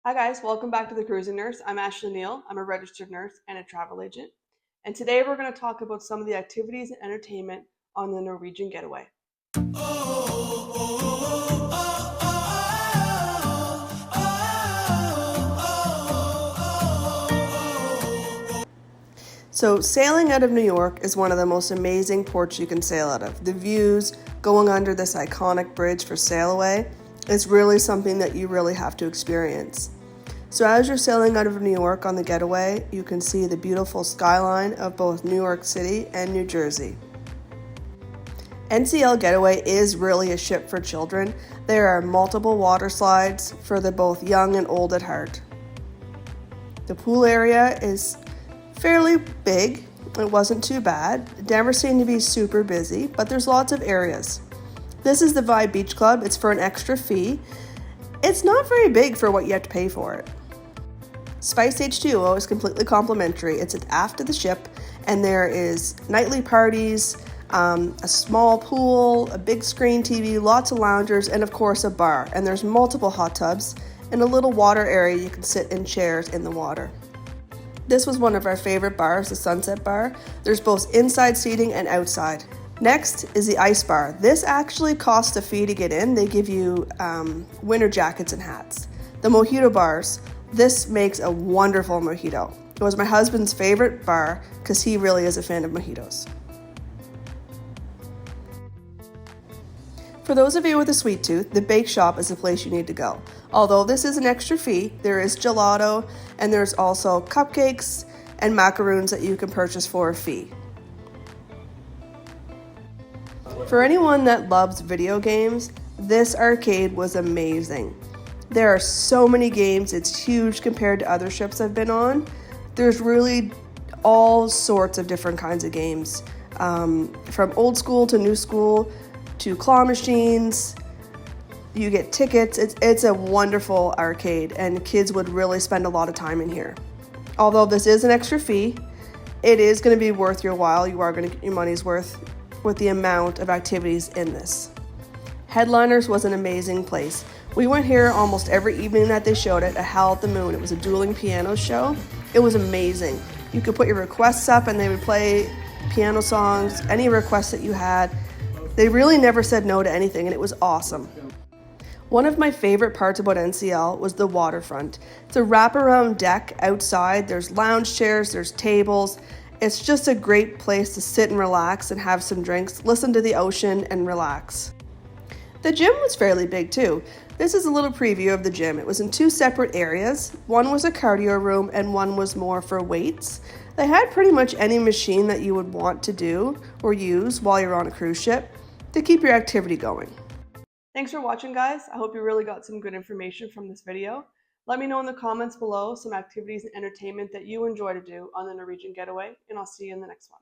Hi guys, welcome back to The Cruising Nurse. I'm Ashley Neal. I'm a registered nurse and a travel agent. And today we're going to talk about some of the activities and entertainment on the Norwegian getaway. So sailing out of New York is one of the most amazing ports you can sail out of. The views going under this iconic bridge for sail away is really something that you really have to experience. So as you're sailing out of New York on the getaway, you can see the beautiful skyline of both New York City and New Jersey. NCL Getaway is really a ship for children. There are multiple water slides for the both young and old at heart. The pool area is fairly big. It wasn't too bad. It never seemed to be super busy, but there's lots of areas. This is the Vibe Beach Club. It's for an extra fee. It's not very big for what you have to pay for it. Spice H2O is completely complimentary. It's aft of the ship, and there is nightly parties, a small pool, a big screen TV, lots of loungers, and of course a bar. And there's multiple hot tubs and a little water area you can sit in chairs in the water. This was one of our favorite bars, the Sunset Bar. There's both inside seating and outside. Next is the ice bar. This actually costs a fee to get in. They give you winter jackets and hats. The mojito bars. This makes a wonderful mojito. It was my husband's favorite bar because he really is a fan of mojitos. For those of you with a sweet tooth, the bake shop is the place you need to go. Although this is an extra fee, there is gelato and there's also cupcakes and macaroons that you can purchase for a fee. For anyone that loves video games, this arcade was amazing. There are so many games, it's huge compared to other ships I've been on. There's really all sorts of different kinds of games, from old school to new school to claw machines. You get tickets. It's a wonderful arcade, and kids would really spend a lot of time in here. Although this is an extra fee, it is going to be worth your while. You are going to get your money's worth with the amount of activities in this. Headliners was an amazing place. We went here almost every evening that they showed it, A Howl at the Moon. It was a dueling piano show. It was amazing. You could put your requests up and they would play piano songs, any requests that you had. They really never said no to anything, and it was awesome. One of my favorite parts about NCL was the waterfront. It's a wraparound deck outside. There's lounge chairs, there's tables. It's just a great place to sit and relax and have some drinks, listen to the ocean, and relax. The gym was fairly big too. This is a little preview of the gym. It was in two separate areas. One was a cardio room and one was more for weights. They had pretty much any machine that you would want to do or use while you're on a cruise ship to keep your activity going. Thanks for watching, guys. I hope you really got some good information from this video. Let me know in the comments below some activities and entertainment that you enjoy to do on the Norwegian getaway, and I'll see you in the next one.